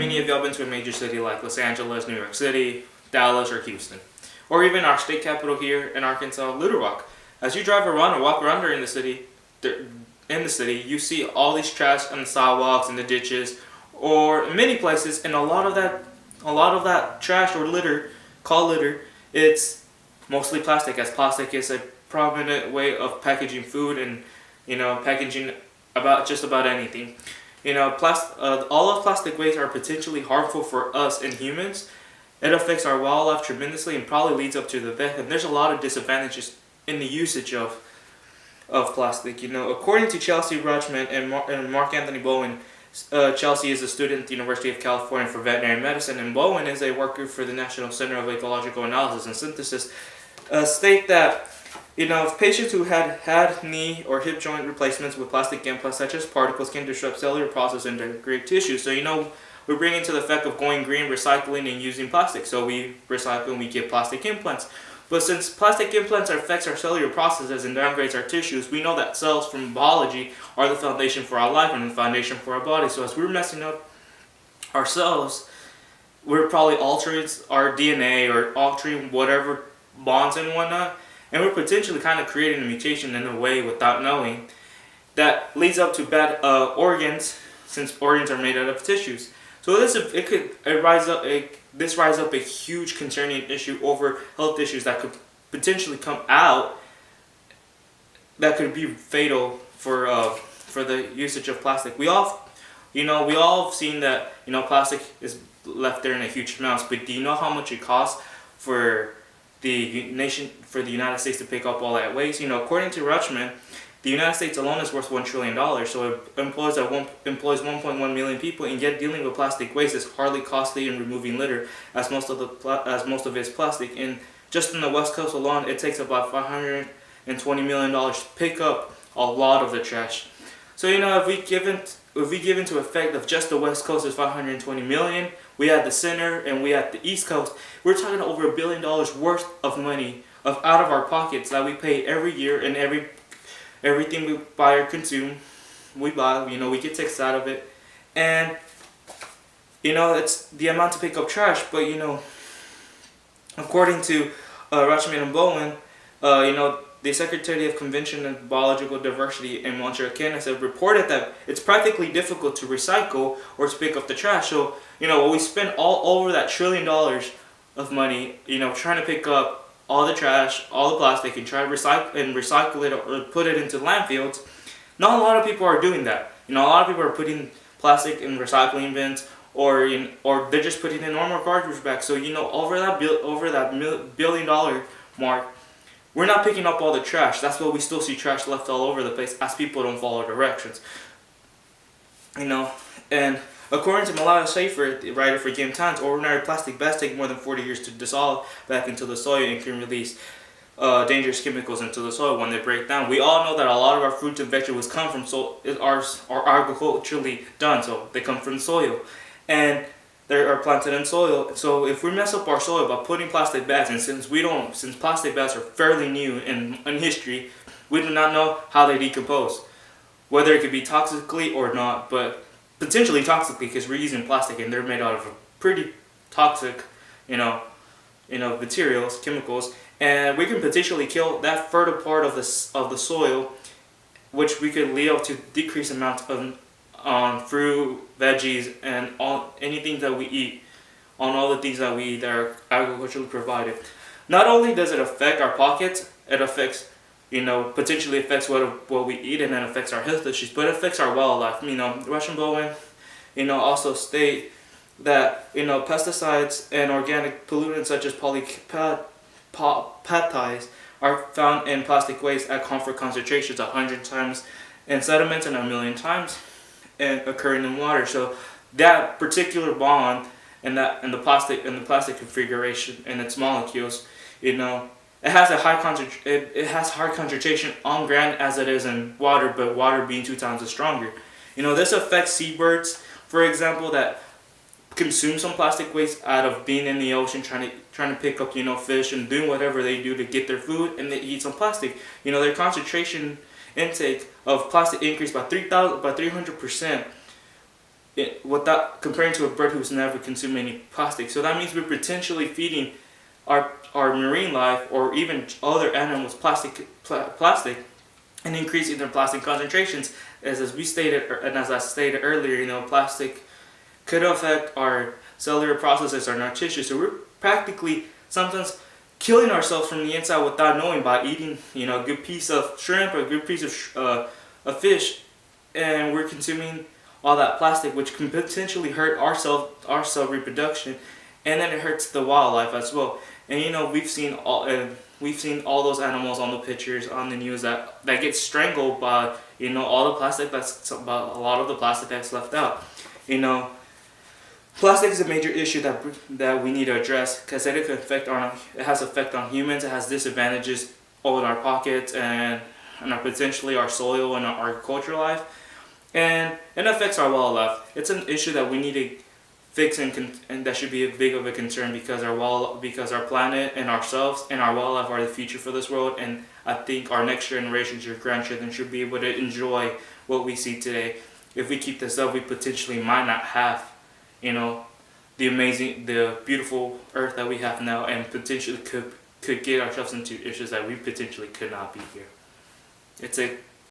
many of y'all been to a major city like Los Angeles, New York City, Dallas, or Houston? Or even our state capital here in Arkansas, Little Rock. As you drive around or walk around during the city, you see all these trash on the sidewalks and the ditches, or in many places, and a lot of that trash or litter, called litter, it's mostly plastic, as plastic is a prominent way of packaging food and packaging just about anything. All of plastic waste are potentially harmful for us and humans. It affects our wildlife tremendously and probably leads up to the death. And there's a lot of disadvantages in the usage of plastic. According to Chelsea Rutschman and Mark Anthony Bowen, Chelsea is a student at the University of California for veterinary medicine, and Bowen is a worker for the National Center of Ecological Analysis and Synthesis, state that patients who had knee or hip joint replacements with plastic implants such as particles can disrupt cellular process and degrade tissue. So we're bringing to the effect of going green, recycling, and using plastic. So we recycle and we get plastic implants. But since plastic implants affects our cellular processes and downgrades our tissues, we know that cells from biology are the foundation for our life and the foundation for our body. So as we're messing up our cells, we're probably altering our DNA or altering whatever bonds and whatnot, and we're potentially kind of creating a mutation in a way without knowing that leads up to bad organs, since organs are made out of tissues. So this rise up a huge concerning issue over health issues that could potentially come out that could be fatal for the usage of plastic. We all have seen that plastic is left there in a huge amounts, but do you know how much it costs for the United States to pick up all that waste? According to Rutschman, the United States alone is worth $1 trillion, so it employs 1.1 million people, and yet dealing with plastic waste is hardly costly in removing litter, as most of it is plastic. And just in the West Coast alone, it takes about $520 million to pick up a lot of the trash. So if we give into effect of just the West Coast is $520 million, we had the center and we had the East Coast, we're talking over $1 billion worth of money out of our pockets that we pay every year, and everything we buy or consume, we get taxed out of it. And it's the amount to pick up trash. But according to Rutschman and Bowen, the Secretary of Convention and Biological Diversity in Montreal, Canada, have reported that it's practically difficult to recycle or to pick up the trash. So we spend all over that $1 trillion of money, trying to pick up all the trash, all the plastic, and try to recycle it or put it into landfills. Not a lot of people are doing that. A lot of people are putting plastic in recycling bins, or they're just putting it in normal garbage bags. So over that $1 billion mark, we're not picking up all the trash. That's why we still see trash left all over the place, as people don't follow directions. And according to Malala Schaefer, the writer for Game Times, ordinary plastic bags take more than 40 years to dissolve back into the soil and can release dangerous chemicals into the soil when they break down. We all know that a lot of our fruits and vegetables come from are agriculturally done, so they come from soil, and they are planted in soil. So if we mess up our soil by putting plastic bags, and since plastic bags are fairly new in history, we do not know how they decompose, whether it could be toxically or not, but potentially toxically, because we're using plastic and they're made out of pretty toxic, materials, chemicals, and we can potentially kill that fertile part of the soil, which we could lead up to decreased amounts of fruit, veggies, and anything that we eat, on all the things that we eat that are agriculturally provided. Not only does it affect our pockets, it affects potentially affects what we eat, and then affects our health issues, but it affects our wildlife. Russian Bowen, also state that, pesticides and organic pollutants such as polypeptides are found in plastic waste at comfort concentrations 100 times in sediments and 1,000,000 times and occurring in water. So that particular bond and the plastic configuration and its molecules, it has high concentration on ground as it is in water, but water being 2 times as stronger. This affects seabirds, for example, that consume some plastic waste out of being in the ocean, trying to pick up fish and doing whatever they do to get their food, and they eat some plastic. Their concentration intake of plastic increased by 300% without comparing to a bird who's never consumed any plastic. So that means we're potentially feeding our marine life or even other animals plastic and increasing their plastic concentrations. As we stated and as I stated earlier, plastic could affect our cellular processes or our tissues. So we're practically sometimes killing ourselves from the inside without knowing by eating, a good piece of shrimp or a good piece of fish, and we're consuming all that plastic, which can potentially hurt our cell reproduction, and then it hurts the wildlife as well. And we've seen all those animals on the pictures on the news that get strangled by all the plastic by a lot of the plastic that's left out. Plastic is a major issue that we need to address because it has effect on humans. It has disadvantages on our pockets and potentially our soil and our agricultural life, and it affects our wildlife. It's an issue that we need to fix and that should be a big of a concern because our planet and ourselves and our wildlife are the future for this world. And I think our next generations, your grandchildren, should be able to enjoy what we see today. If we keep this up, we potentially might not have the beautiful earth that we have now, and potentially could get ourselves into issues that we potentially could not be here. It's a